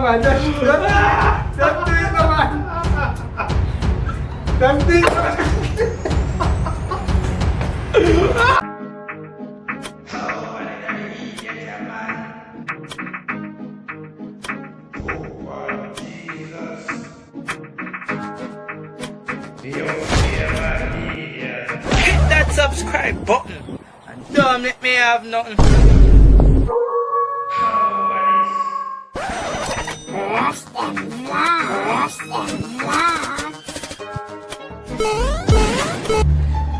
man. Don't do it, no, man. Don't do it, man. Hit that subscribe button and don't let me have nothing. Rush-Dem Vlogs.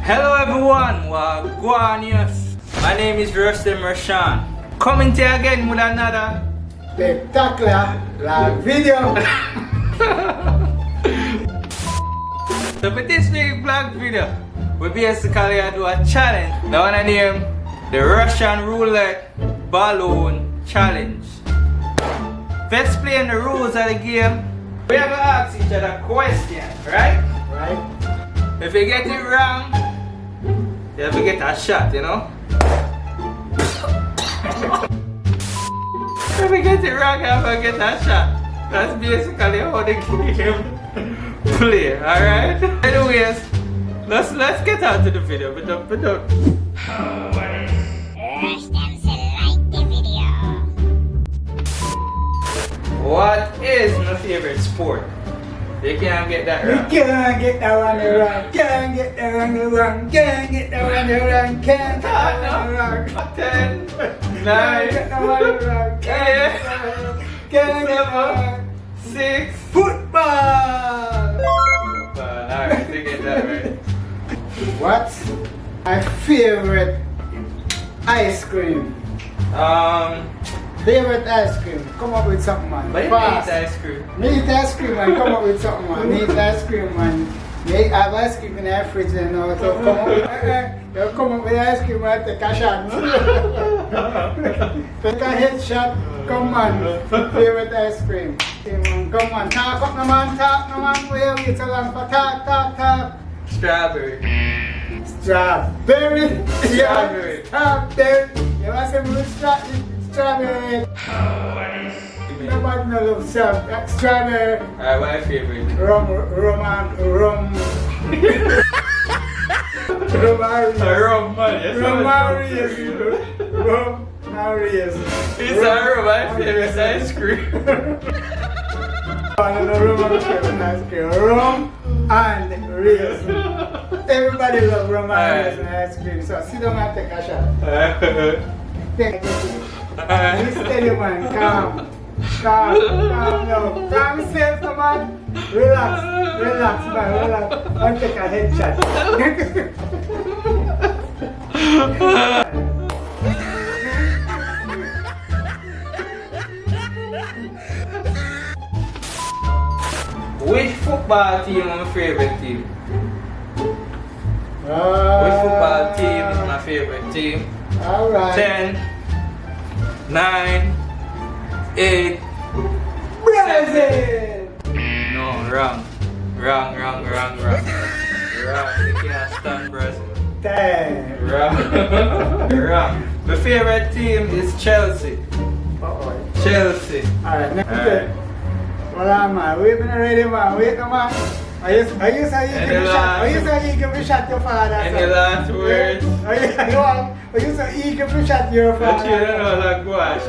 Hello everyone, WaGwaNious. My name is Rush-Dem Rushawn. Coming to you again with another Spectacular vlog video. So for this week's vlog video, we basically do a challenge. Now I name the Russian Roulette Balloon Challenge. To explain the rules of the game, we are going to ask each other questions, right? Right? If you get it wrong, you have to get a shot, you know? If you get it wrong, you have to get a shot. That's basically how the game play, alright? Anyways, let's get on to the video. But don't. Rush-Dem said like the video. What is my favorite sport? You can't get that You wrong. can't get that one wrong. Can't get that one wrong. Can't get that one wrong. Can't get that one wrong. 10, 9, Can't get that one wrong. Can't get that one. 6. Football. Alright, you get that right. What's my favorite ice cream? Favorite ice cream. Come up with something, man. But you Fast. eat ice cream. Me eat ice cream, man. Come up with something, man. Me eat ice cream, man. Me have ice cream in the fridge and all. So come up, you come up with ice cream and take a shot. Take a headshot. Come on. Favorite ice cream. Come on. Talk up, no man. Talk, no man. Wait so long for talk. Strawberry. Strawberry. Strawberry. Strawberry. You want some good strawberry? Nobody no love strawberry. Alright, what your favorite? Rum. Rum man, yes. Romarius. It's my favorite ice cream. Rum and Rios. Everybody love rum and ice cream. So sit down and take a shot. Take it. Steady, man. Calm now. Calm yourself, man. Relax, man. And take a headshot. Which football team is my favorite team? Which football team is my favorite team? Alright. 10, 9, 8. Brazil! No, wrong. Wrong. You can't stand Brazil. 10. Wrong. My favorite team is Chelsea. Chelsea. Alright, next Alright. step. Well, man, wait ready, man. Wait, no, man. Are you saying you give a shot your father? Any last words? Are you saying you give a shot your But father? you don't know like what?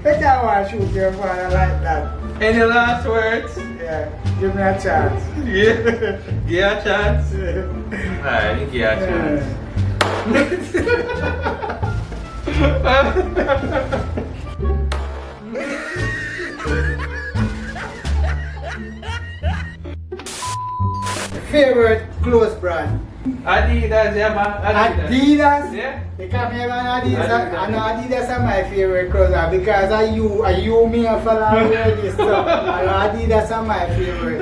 You can't want to shoot your father like that. Any last words? Yeah, give me a chance. Yeah. Give a chance? Alright, you give a chance. Favorite clothes brand? Adidas, yeah man. Adidas? Yeah. Because me have an Adidas. I know Adidas are my favorite clothes because I you me a fella wear this stuff. I know Adidas are my favorite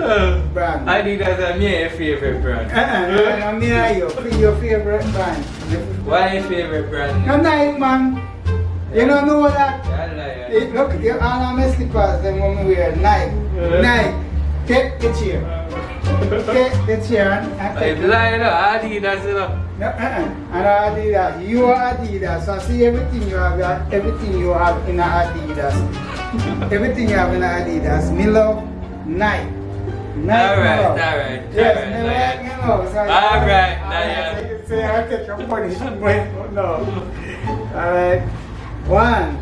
brand. Adidas are my favorite brand. No, me and you. Your favorite brand. What is your favorite brand? No, Nike, man. You don't know that? Yeah. Look, all of my slippers, them when we wear Nike. Nike, take the chair. Take the chair and take it. Adidas, you know. No, and Adidas. You are Adidas. So see everything you have in Adidas. Everything you have in Adidas. Me love Nike. Alright. Yes, me like me love. So Alright, so you can say I take your punishment. No. Alright. 1,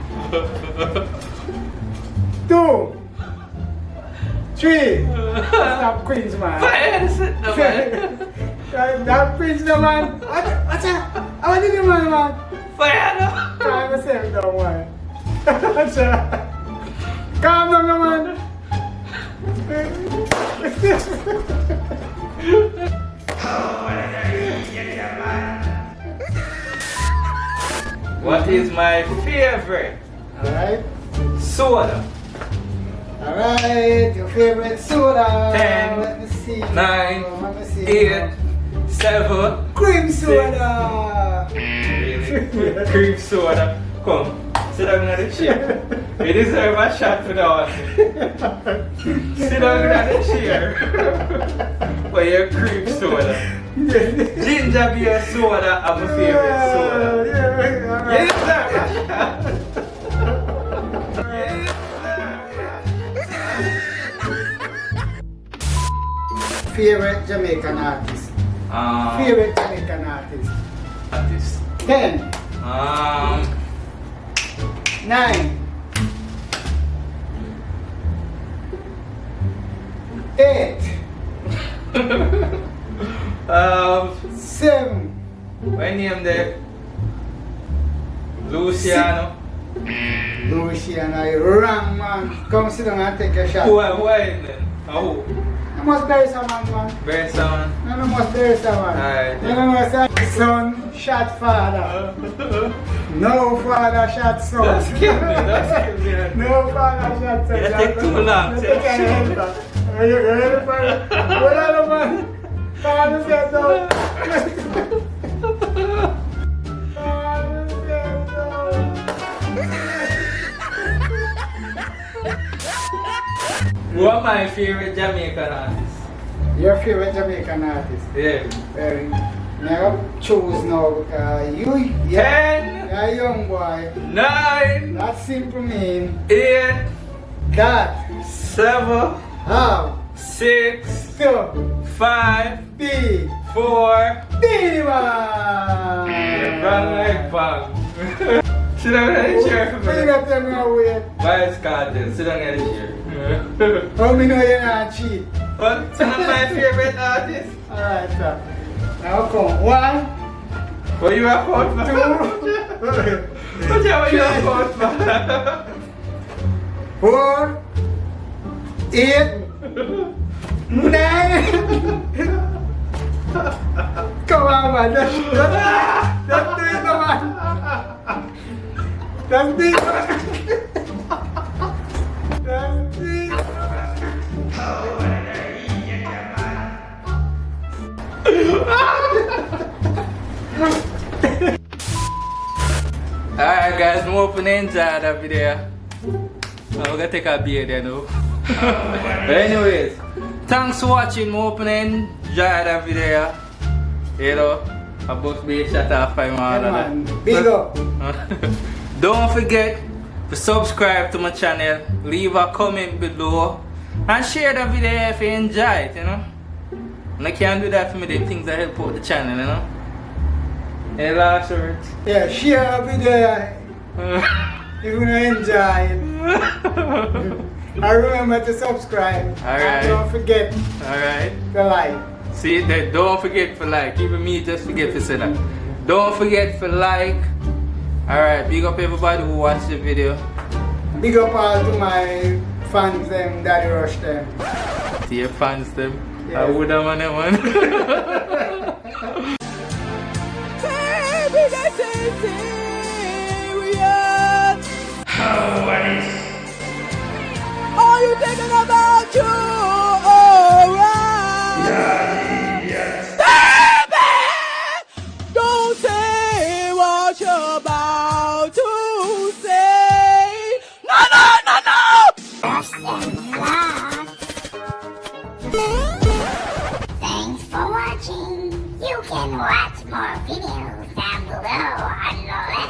2, 3. Stop cringe, man. That cringe, no, man. What's that? How did you, man? Fire, Calm yourself down, man. Calm down, man. What is my favorite Alright. soda? Alright, your favorite soda. 10, Let me see. 9, Let me see. 8, 7. Cream soda. Really? Cream soda. Come, sit down in the chair. You deserve a shot for that one. Sit down in the chair. For your cream soda. Ginger beer soda, I'm my favorite soda. You deserve a shot. Favorite Jamaican artist. Favorite Jamaican artist. Artist. 10, 9, 8, 7. What name there? Luciano. Luciano, wrong, man. Come sit down and take a shot. Who is then? Who? You must bury someone, man. Very sound. You must bury someone. Alright. You know what I'm saying? Son shot father. No father shot son. That's kill me. No father shot son. You take too long. You ready for it? Hold on, man. Father said so. Who are my favorite Jamaican artists? Your favorite Jamaican artist? Yeah. Now choose now. You, 10, you're a young boy. 9, That simple mean 8, that 7, how 6, to 5, be 4. Diva. Run like bang. Sit down in the chair for Why you me. not tell me how we? Why is Carter? Sit down in the chair. How me know you're not cheat? What's one of my favorite artists? Alright, sir. Now come. 1, What you are called for? 2, What you are called for? 4, 8, 9. Come on, man. Just do it, man. Just do it. Just do it. Alright guys, I'm hoping you enjoyed that video. I'm gonna take a beer there now. But anyways, thanks for watching. I'm hoping you enjoyed that video. You know, I'm about to be a shut off by my Man, big up. Don't forget to subscribe to my channel, leave a comment below, and share the video if you enjoy it, you know. And I can't do that for me, the things that help out the channel, you know. Any last words? Yeah, share the video if you enjoy it. And remember to subscribe. Alright. And don't forget Alright. to like. See that, don't forget to like. Even me just forget to say that. Don't forget to like. Alright, big up everybody who watched the video. Big up all to my fans them, Daddy Rush-Dem. To your fans them. Yes. I would have on that one. Are you thinking about you? Alright. Yes. Don't say what you're about to say. No, no, no, no. Rush-Dem Vlogs. Thanks for watching. You can watch more videos down below on the left.